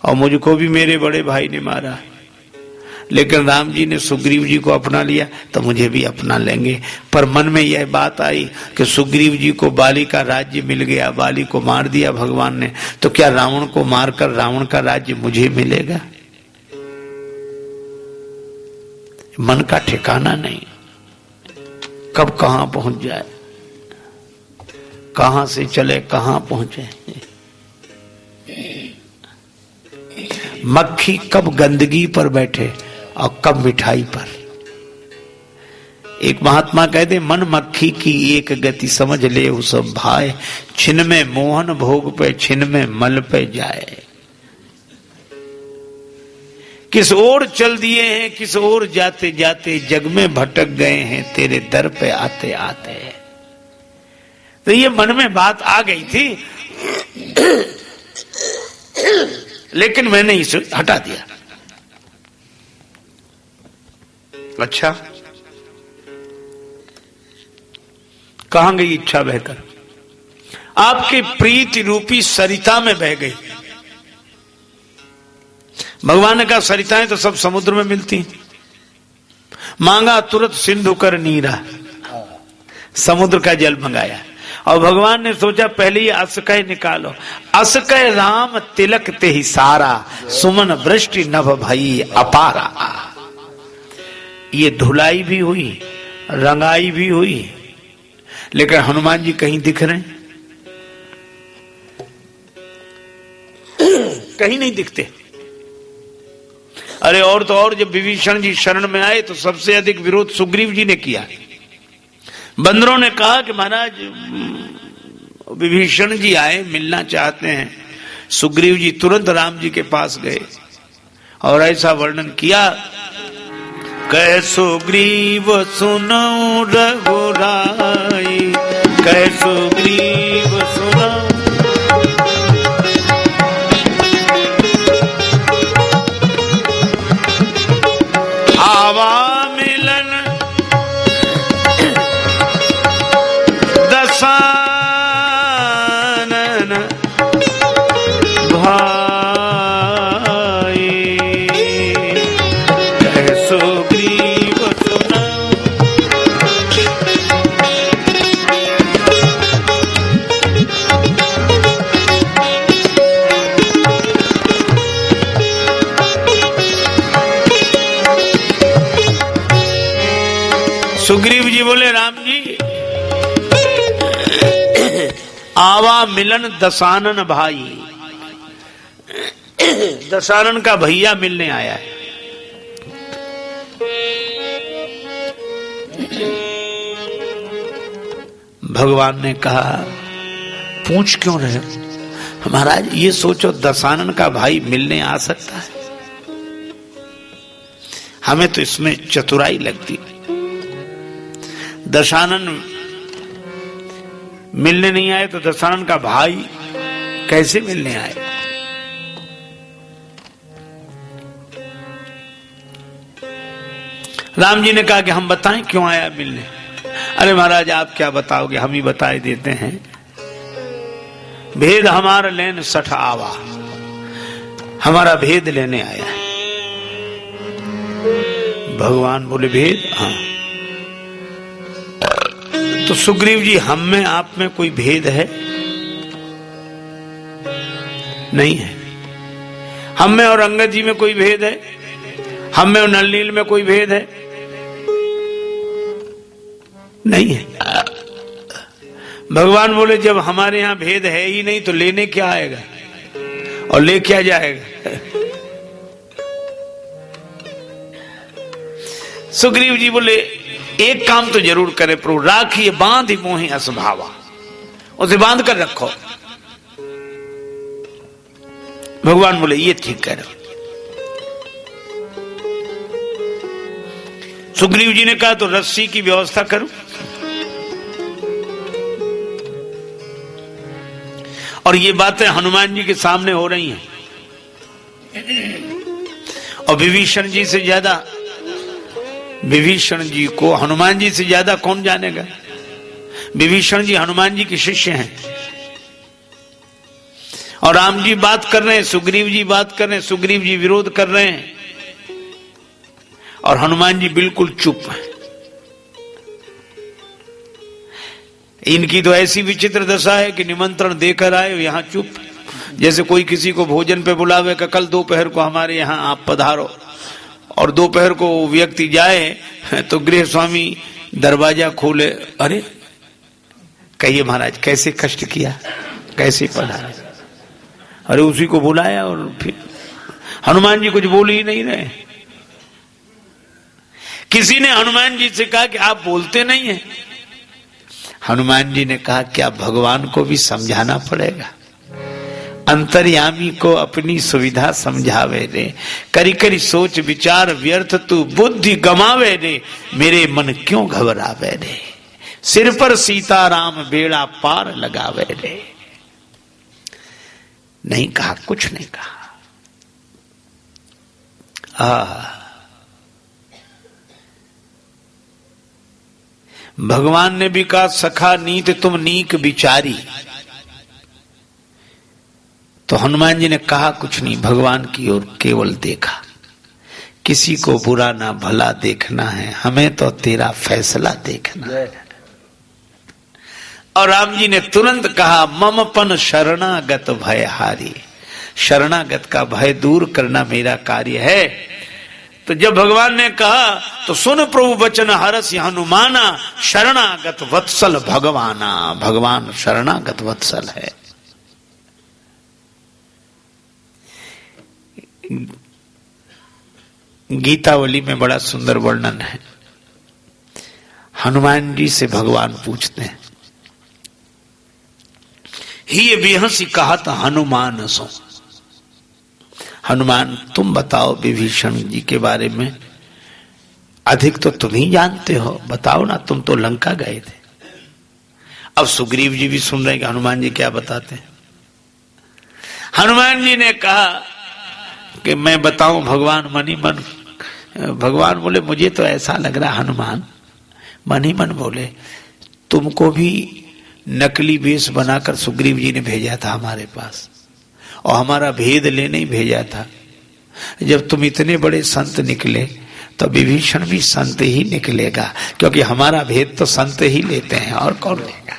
और मुझको भी मेरे बड़े भाई ने मारा, लेकिन राम जी ने सुग्रीव जी को अपना लिया तो मुझे भी अपना लेंगे। पर मन में यह बात आई कि सुग्रीव जी को बाली का राज्य मिल गया, बाली को मार दिया भगवान ने, तो क्या रावण को मारकर रावण का राज्य मुझे मिलेगा? मन का ठिकाना नहीं, कब कहां पहुंच जाए, कहां से चले कहां पहुंचे। मक्खी कब गंदगी पर बैठे और कब मिठाई पर। एक महात्मा कहते, मन मक्खी की एक गति समझ ले उस भाई, छिन में मोहन भोग पे छिन में मल पे जाए। किस ओर चल दिए हैं, किस ओर जाते जाते, जग में भटक गए हैं तेरे दर पे आते आते। तो ये मन में बात आ गई थी, लेकिन मैंने इसे हटा दिया। अच्छा, कहां गई इच्छा बहकर? आपकी प्रीति रूपी सरिता में बह गई। भगवान ने कहा सरिताएं तो सब समुद्र में मिलती हैं। मांगा तुरंत सिंधु कर नीरा, समुद्र का जल मंगाया। और भगवान ने सोचा पहले ही असकय निकालो। असकय राम तिलक ते ही सारा, सुमन वृष्टि नभ भई अपारा। ये धुलाई भी हुई, रंगाई भी हुई, लेकिन हनुमान जी कहीं दिख रहे हैं? कहीं नहीं दिखते। अरे और तो और, जब विभीषण जी शरण में आए तो सबसे अधिक विरोध सुग्रीव जी ने किया। बंदरों ने कहा कि महाराज विभीषण जी आए, मिलना चाहते हैं। सुग्रीव जी तुरंत राम जी के पास गए और ऐसा वर्णन किया, कह सुग्रीव सुनो रघुराई, कह सुग्रीव सुनो। आवा मिलन दसानन भाई, कह सुग्रीव सुनो। सुग्रीव जी बोले, राम जी आवा मिलन दसानन भाई, दसानन का भैया मिलने आया है। भगवान ने कहा पूछ क्यों रहे हो महाराज? ये सोचो दसानन का भाई मिलने आ सकता है? हमें तो इसमें चतुराई लगती। दशानन मिलने नहीं आए तो दशानन का भाई कैसे मिलने आए? राम जी ने कहा कि हम बताएं क्यों आया मिलने। अरे महाराज आप क्या बताओगे, हम ही बताए देते हैं। भेद हमारा लेन सठ आवा, हमारा भेद लेने आया है। भगवान बोले भेद? हाँ। तो सुग्रीव जी हम में आप में कोई भेद है? नहीं है। हम में और अंगद जी में कोई भेद है? हम में और नलनील में कोई भेद है? नहीं है। भगवान बोले जब हमारे यहां भेद है ही नहीं तो लेने क्या आएगा और ले क्या जाएगा? सुग्रीव जी बोले एक काम तो जरूर करे प्रभु, राखिए बांध ही मोहि असभावा, उसे बांध कर रखो। भगवान बोले ये ठीक कह रहे हो। सुग्रीव जी ने कहा तो रस्सी की व्यवस्था करो। और ये बातें हनुमान जी के सामने हो रही हैं। और विभीषण जी से ज्यादा, विभीषण जी को हनुमान जी से ज्यादा कौन जानेगा? विभीषण जी हनुमान जी के शिष्य हैं और राम जी बात कर रहे हैं, सुग्रीव जी बात कर रहे हैं, सुग्रीव जी विरोध कर रहे हैं और हनुमान जी बिल्कुल चुप हैं। इनकी तो ऐसी विचित्र दशा है कि निमंत्रण देकर आए, यहां चुप। जैसे कोई किसी को भोजन पे बुलावे कि कल दोपहर को हमारे यहां आप पधारो, और दोपहर को व्यक्ति जाए तो गृह स्वामी दरवाजा खोले, अरे कहिए महाराज कैसे कष्ट किया, कैसे पधारे, अरे उसी को बुलाया। और फिर हनुमान जी कुछ बोल ही नहीं रहे। किसी ने हनुमान जी से कहा कि आप बोलते नहीं हैं। हनुमान जी ने कहा क्या भगवान को भी समझाना पड़ेगा, अंतर्यामी को अपनी सुविधा समझावे रे, करी करी सोच विचार व्यर्थ तू बुद्धि गमावे रे, मेरे मन क्यों घबरावे रे, सिर पर सीताराम बेड़ा पार लगावे रे। नहीं कहा, कुछ नहीं कहा। भगवान ने भी कहा सखा नीत तुम नीक विचारी, तो हनुमान जी ने कहा कुछ नहीं, भगवान की ओर केवल देखा। किसी को बुरा ना भला देखना है, हमें तो तेरा फैसला देखना है। और राम जी ने तुरंत कहा ममपन शरणागत भय हारी, शरणागत का भय दूर करना मेरा कार्य है। तो जब भगवान ने कहा तो सुन प्रभु वचन हरस हनुमाना, शरणागत वत्सल भगवाना, भगवान शरणागत वत्सल है। गीतावली में बड़ा सुंदर वर्णन है। हनुमान जी से भगवान पूछते हैं, ही विहंसी कहा था हनुमान सो, हनुमान तुम बताओ विभीषण जी के बारे में, अधिक तो तुम ही जानते हो, बताओ ना, तुम तो लंका गए थे। अब सुग्रीव जी भी सुन रहे हैं कि हनुमान जी क्या बताते हैं। हनुमान जी ने कहा कि मैं बताऊं भगवान मन ही मन। भगवान बोले मुझे तो ऐसा लग रहा हनुमान, मन ही मन बोले तुमको भी नकली वेश बनाकर सुग्रीव जी ने भेजा था हमारे पास, और हमारा भेद लेने ही भेजा था। जब तुम इतने बड़े संत निकले तो विभीषण भी संत ही निकलेगा, क्योंकि हमारा भेद तो संत ही लेते हैं, और कौन लेगा।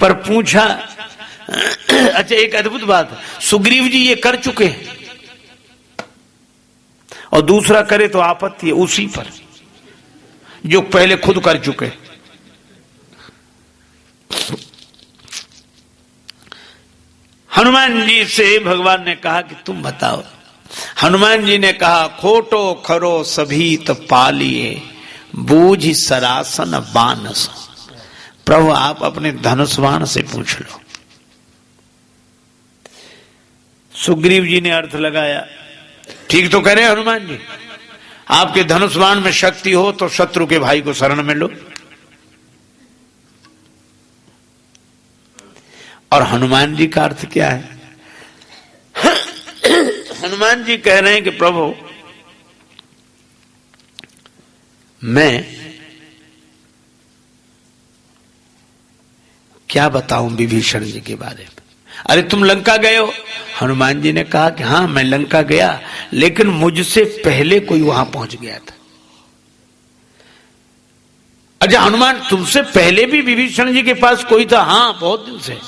पर पूछा, अच्छा एक अद्भुत बात, सुग्रीव जी ये कर चुके हैं और दूसरा करे तो आपत्ति है उसी पर जो पहले खुद कर चुके। हनुमान जी से भगवान ने कहा कि तुम बताओ। हनुमान जी ने कहा खोटो खरो सभी तो पालिए, बूझ सरासन बानस। प्रभु आप अपने धनुष बाण से पूछ लो। सुग्रीव जी ने अर्थ लगाया, ठीक तो कह रहे हनुमान जी, आपके धनुष बाण में शक्ति हो तो शत्रु के भाई को शरण में लो। और हनुमान जी का अर्थ क्या है? हनुमान जी कह रहे हैं कि प्रभु मैं क्या बताऊं विभीषण जी के बारे में। अरे तुम लंका गए हो? हनुमान जी ने कहा कि हां मैं लंका गया, लेकिन मुझसे पहले कोई वहां पहुंच गया था। अच्छा हनुमान तुमसे पहले भी विभीषण जी के पास कोई था? हां बहुत दिन से।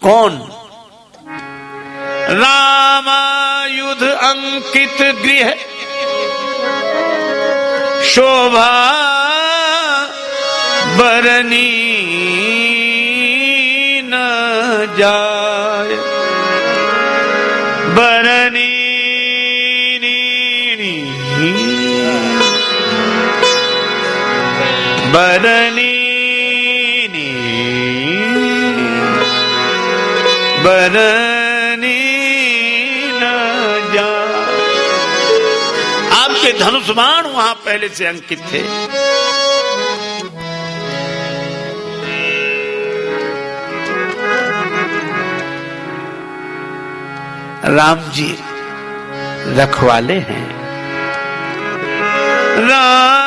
कौन? रामायुध अंकित गृह शोभा बरनी न जाए, बरनी बरनी बरनी न जाए। आपके धनुष बाण वहां पहले से अंकित थे। राम जी रखवाले हैं। राम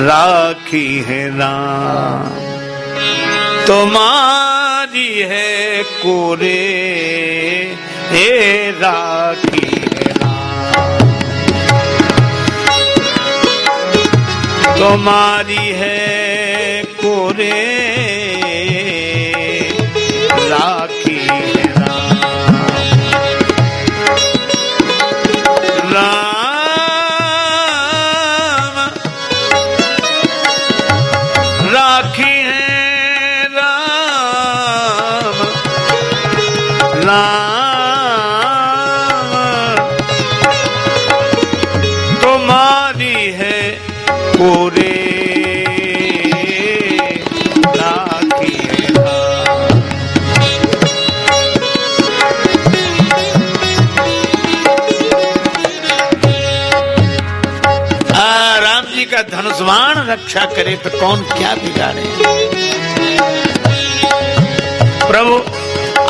राखी है राम तुम्हारी है कोरे, हे राखी है राम तुम्हारी है कोरे, राखी है राम राम राखी है राम राम तुम्हारी है कोरे, का धनुष्वाण रक्षा करे तो कौन क्या बिगाड़े। प्रभु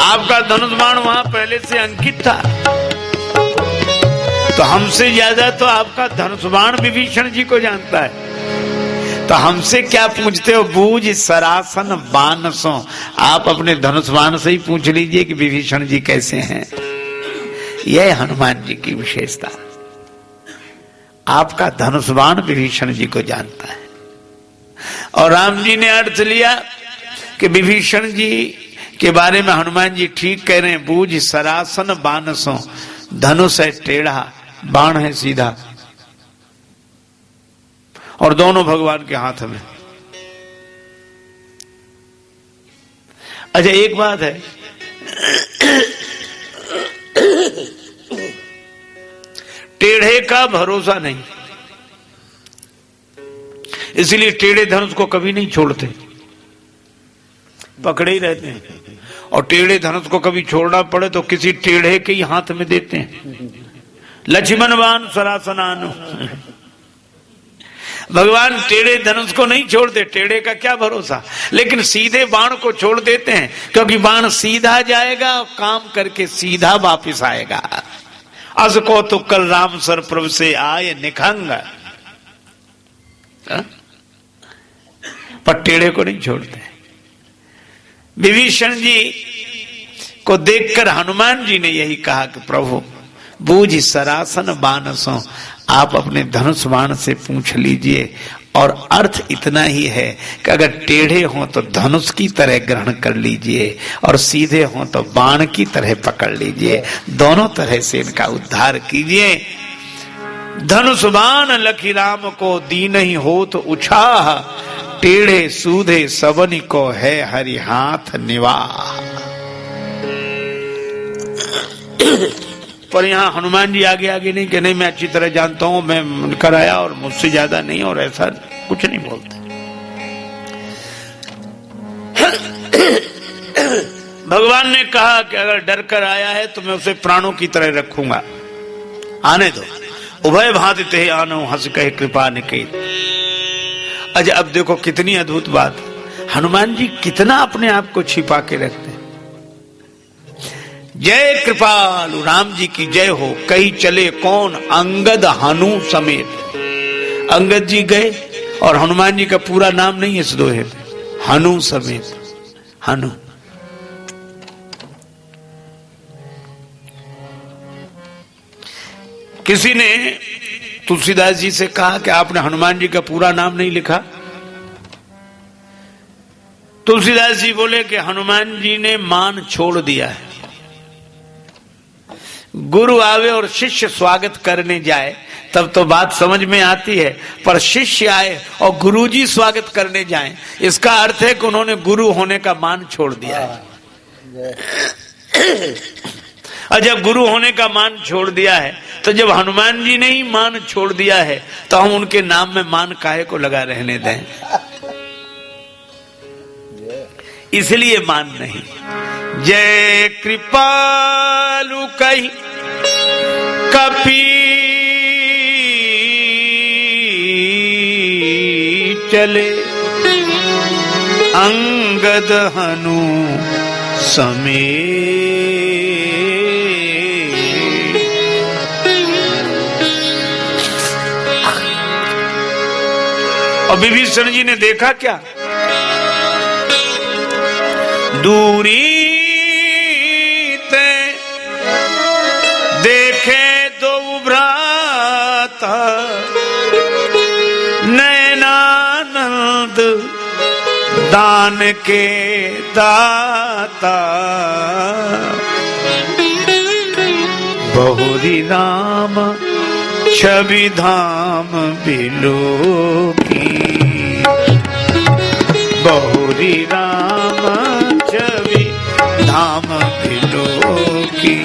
आपका धनुष्वाण वहां पहले से अंकित था, तो हमसे ज्यादा तो आपका धनुष्वाण विभीषण जी को जानता है, तो हमसे क्या पूछते हो। बूझ सरासन बानसों, आप अपने धनुष्वाण से ही पूछ लीजिए कि विभीषण जी कैसे हैं। यह हनुमान जी की विशेषता, आपका धनुष्वाण विभीषण जी को जानता है। और राम जी ने अर्थ लिया कि विभीषण जी के बारे में हनुमान जी ठीक कह रहे हैं। बूझ सरासन बानसों, धनुष है टेढ़ा, बाण है सीधा, और दोनों भगवान के हाथ में। अच्छा एक बात है, टेढ़े का भरोसा नहीं, इसलिए टेढ़े धनुष को कभी नहीं छोड़ते, पकड़े ही रहते हैं। और टेढ़े धनुष को कभी छोड़ना पड़े तो किसी टेढ़े के ही हाथ में देते हैं। लक्ष्मण बाण सरासनानु, भगवान टेढ़े धनुष को नहीं छोड़ते, टेढ़े का क्या भरोसा, लेकिन सीधे बाण को छोड़ देते हैं, क्योंकि बाण सीधा जाएगा और काम करके सीधा वापिस आएगा। अस को तो कल राम सर प्रभु से आए निखंग, पर टेढ़े को नहीं छोड़ते। विभीषण जी को देखकर हनुमान जी ने यही कहा कि प्रभु बूझ सरासन बानसों, आप अपने धनुष बाण से पूछ लीजिए। और अर्थ इतना ही है कि अगर टेढ़े हो तो धनुष की तरह ग्रहण कर लीजिए, और सीधे हो तो बाण की तरह पकड़ लीजिए, दोनों तरह से इनका उद्धार कीजिए। धनुष बाण लखी राम को दीन ही हो तो उछाह, टेढ़े सूधे सबनी को है हरि हाथ निवाह। पर यहाँ हनुमान जी आगे आगे नहीं कि नहीं मैं अच्छी तरह जानता हूं, मैं कराया और मुझसे ज्यादा नहीं, और ऐसा कुछ नहीं बोलते। भगवान ने कहा कि अगर डर कर आया है तो मैं उसे प्राणों की तरह रखूंगा, आने दो। उभय भांति ते आनो हंस कहे कृपा निकेत। अच्छा अब देखो कितनी अद्भुत बात, हनुमान जी कितना अपने आप को छिपा के रखते हैं। जय कृपालु राम जी की जय हो, कहीं चले कौन अंगद हनु समेत। अंगद जी गए और हनुमान जी का पूरा नाम नहीं है इस दोहे पे, हनु समेत। हनु किसी ने तुलसीदास जी से कहा कि आपने हनुमान जी का पूरा नाम नहीं लिखा। तुलसीदास जी बोले कि हनुमान जी ने मान छोड़ दिया है। गुरु आवे और शिष्य स्वागत करने जाए तब तो बात समझ में आती है, पर शिष्य आए और गुरुजी स्वागत करने जाएं, इसका अर्थ है कि उन्होंने गुरु होने का मान छोड़ दिया है। और जब गुरु होने का मान छोड़ दिया है, तो जब हनुमान जी ने ही मान छोड़ दिया है तो हम उनके नाम में मान काहे को लगा रहने दें। इसलिए मान नहीं। जय कृपालु कही कपी चले, अंगद हनु समेत। और विभीषण जी ने देखा क्या, दूरी ते देखे दो भ्राता, नैनानंद दान के दाता, बहुरी राम छवि धाम बिलो की, बहुरी राम छवि धाम बिलो की,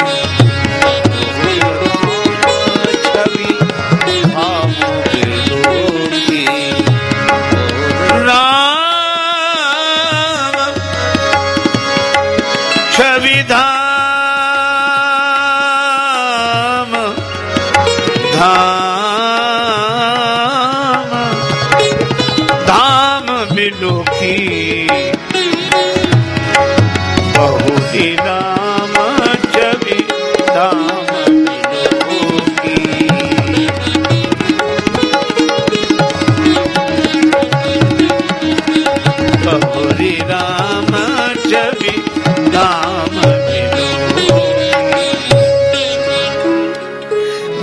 छवि धाम बिलो की, राम छवि धाम धाम धाम बिलो की, बहुरी राम छवि धाम बिलो की, बहुरी राम छवि धाम बिलो की।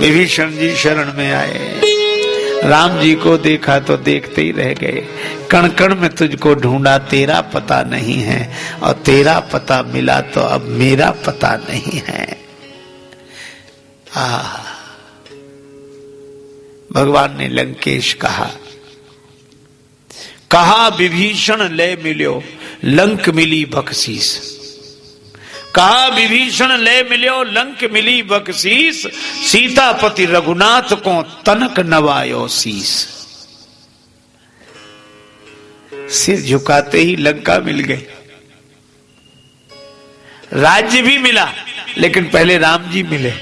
विभीषण जी शरण में आए, राम जी को देखा तो देखते ही रह गए। कण कण में तुझको ढूंढा, तेरा पता नहीं है, और तेरा पता मिला तो अब मेरा पता नहीं है। भगवान ने लंकेश कहा, कहा विभीषण ले मिल्यो, लंक मिली बख्शीस। कहा विभीषण ले मिल्यो, लंक मिली बख्शीस, सीतापति रघुनाथ को तनक नवायो शीस। सिर झुकाते ही लंका मिल गई, राज्य भी मिला, लेकिन पहले राम जी मिले।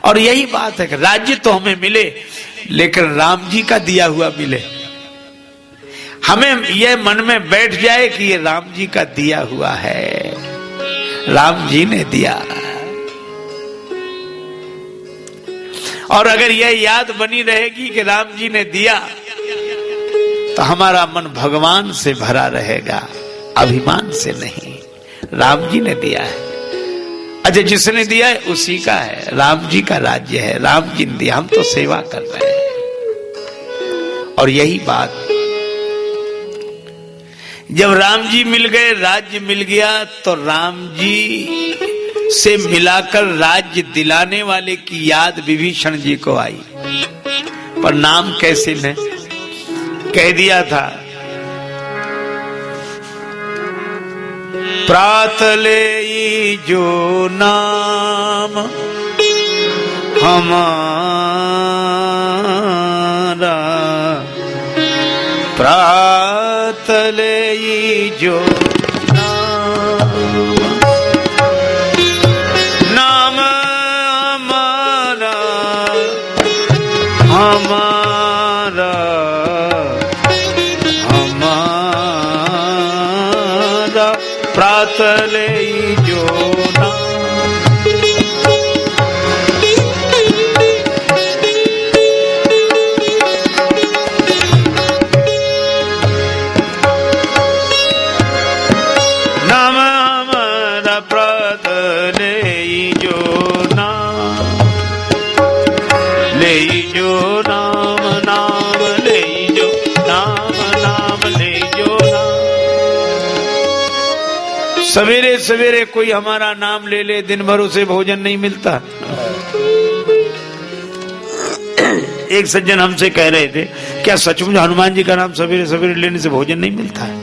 और यही बात है कि राज्य तो हमें मिले, लेकिन राम जी का दिया हुआ मिले। हमें यह मन में बैठ जाए कि ये राम जी का दिया हुआ है, राम जी ने दिया। और अगर यह याद बनी रहेगी कि राम जी ने दिया, तो हमारा मन भगवान से भरा रहेगा, अभिमान से नहीं। राम जी ने दिया है, अच्छा जिसने दिया है उसी का है, राम जी का राज्य है, राम जी ने दिया, हम तो सेवा कर रहे हैं। और यही बात, जब राम जी मिल गए, राज्य मिल गया, तो राम जी से मिलाकर राज्य दिलाने वाले की याद विभीषण जी को आई। पर नाम कैसे ने कह दिया था, प्रातले जो नाम हमारा, प्रातले जो नाम हमारा, हमारा हमारा, प्रातले जो नाम। सवेरे सवेरे कोई हमारा नाम ले ले, दिन भर उसे भोजन नहीं मिलता। एक सज्जन हमसे कह रहे थे, क्या सचमुच हनुमान जी का नाम सवेरे सवेरे लेने से भोजन नहीं मिलता है?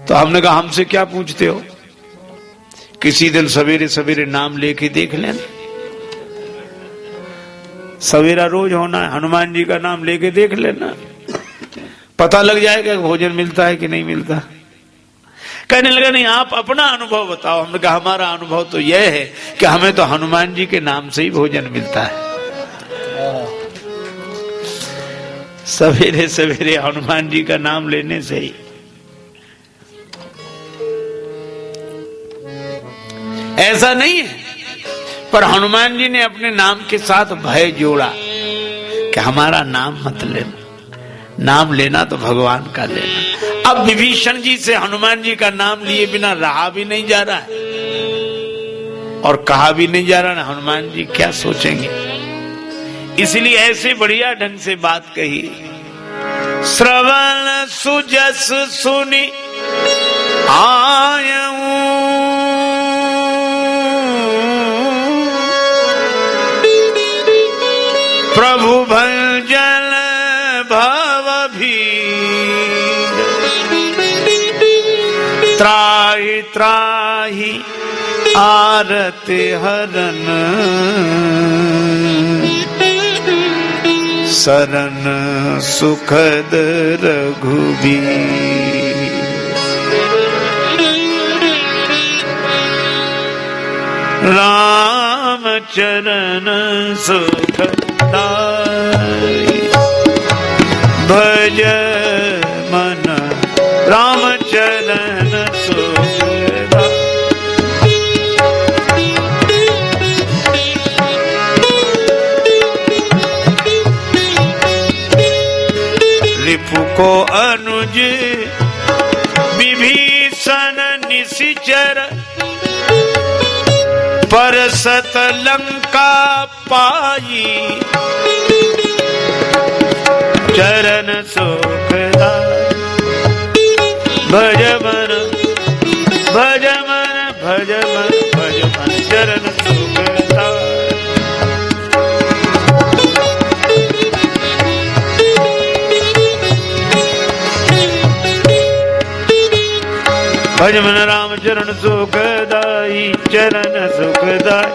तो हमने कहा हमसे क्या पूछते हो, किसी दिन सवेरे सवेरे नाम लेके देख लेना, सवेरा रोज होना है, हनुमान जी का नाम लेके देख लेना, पता लग जाएगा भोजन मिलता है कि नहीं मिलता। कहने लगा नहीं आप अपना अनुभव बताओ। हमने कहा हमारा अनुभव तो यह है कि हमें तो हनुमान जी के नाम से ही भोजन मिलता है। सवेरे सवेरे हनुमान जी का नाम लेने से ही। ऐसा नहीं है, पर हनुमान जी ने अपने नाम के साथ भय जोड़ा कि हमारा नाम मत लेना, नाम लेना तो भगवान का लेना। अब विभीषण जी से हनुमान जी का नाम लिए बिना रहा भी नहीं जा रहा है और कहा भी नहीं जा रहा ना, हनुमान जी क्या सोचेंगे। इसलिए ऐसे बढ़िया ढंग से बात कही, श्रवण सुजस सुनी आयऊं, प्रभु भंजन भव भीर, त्राहि त्राहि आरति हरन, शरण सुखद रघुबीर। राम चरण सुखदाई, भज मन राम चरण सुखदाई। रिपु को अनुज विभीषण निशिचर, परसत लंका पाई, चरण सुखदाई। भज मन भज मन भज मन भज मन, चरण सुखदाई। भज मन राम चरण सुखदाई, चरण सुखदाई,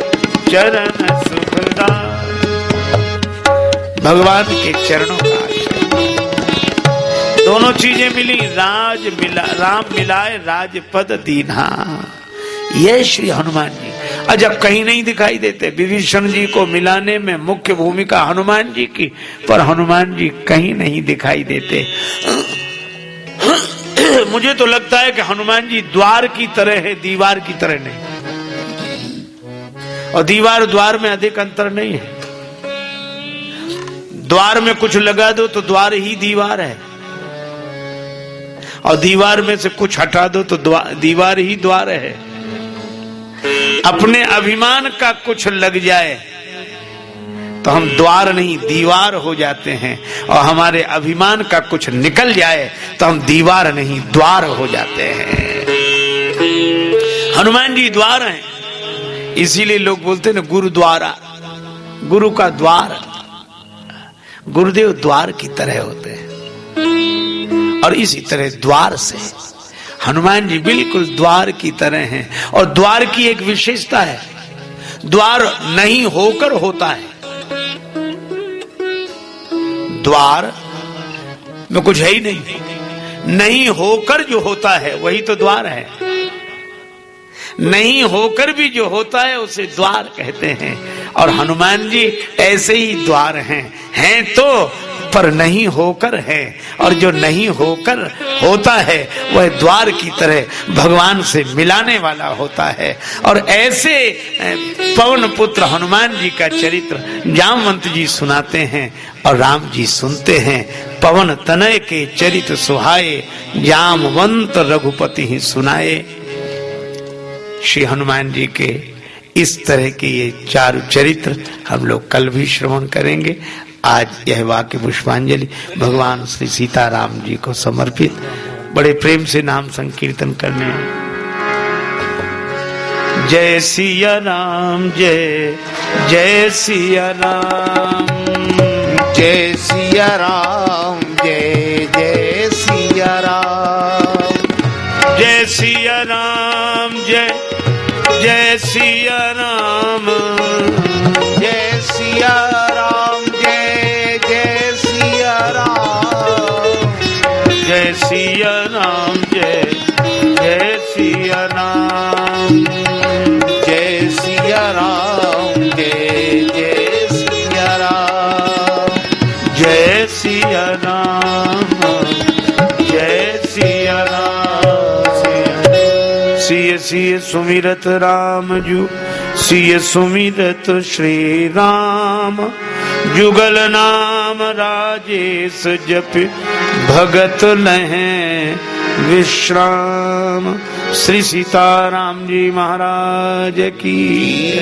चरण सुखदाई। भगवान के चरणों का दोनों चीजें मिली, राज मिला, राम मिलाए राजपद दीन्हा। ये श्री हनुमान जी अजब कहीं नहीं दिखाई देते। विभीषण जी को मिलाने में मुख्य भूमिका हनुमान जी की, पर हनुमान जी कहीं नहीं दिखाई देते। मुझे तो लगता है कि हनुमान जी द्वार की तरह है, दीवार की तरह नहीं। और दीवार द्वार में अधिक अंतर नहीं है। द्वार में कुछ लगा दो तो द्वार ही दीवार है, और दीवार में से कुछ हटा दो तो दीवार ही द्वार है। अपने अभिमान का कुछ लग जाए तो हम द्वार नहीं दीवार हो जाते हैं, और हमारे अभिमान का कुछ निकल जाए तो हम दीवार नहीं द्वार हो जाते हैं। हनुमान जी द्वार हैं, इसीलिए लोग बोलते हैं ना गुरुद्वारा, गुरु का द्वार। गुरुदेव द्वार की तरह होते हैं, और इसी तरह द्वार से हनुमान जी बिल्कुल द्वार की तरह हैं। और द्वार की एक विशेषता है, द्वार नहीं होकर होता है। द्वार में कुछ है ही नहीं, नहीं होकर जो होता है वही तो द्वार है। नहीं होकर भी जो होता है उसे द्वार कहते हैं। और हनुमान जी ऐसे ही द्वार हैं तो, पर नहीं होकर है। और जो नहीं होकर होता है वह द्वार की तरह भगवान से मिलाने वाला होता है। और ऐसे पवन पुत्र हनुमान जी का चरित्र जामवंत जी सुनाते हैं और राम जी सुनते हैं। पवन तनय के चरित्र सुहाए, जामवंत रघुपति ही सुनाए। श्री हनुमान जी के इस तरह के ये चार चरित्र हम लोग कल भी श्रवण करेंगे। आज यह वाक्य पुष्पांजलि भगवान श्री सीताराम जी को समर्पित। बड़े प्रेम से नाम संकीर्तन करने। जय सिया राम, जय जय सिया राम, जय सिया राम, जय जय सिया राम, जय सिया राम, जय जय सिया राम, जय सिया राम, जय जय सिया राम, जय सिया राम, जय जय सिया राम, जय सिया राम, जय जय सिया राम, जय सिया राम, जय सिया राम। सिय सिय सुमिरत राम जू, सिय सुमिरत श्री राम, जुगल नाम राजेश जप भगत लहें विश्राम। श्री सीताराम जी महाराज की।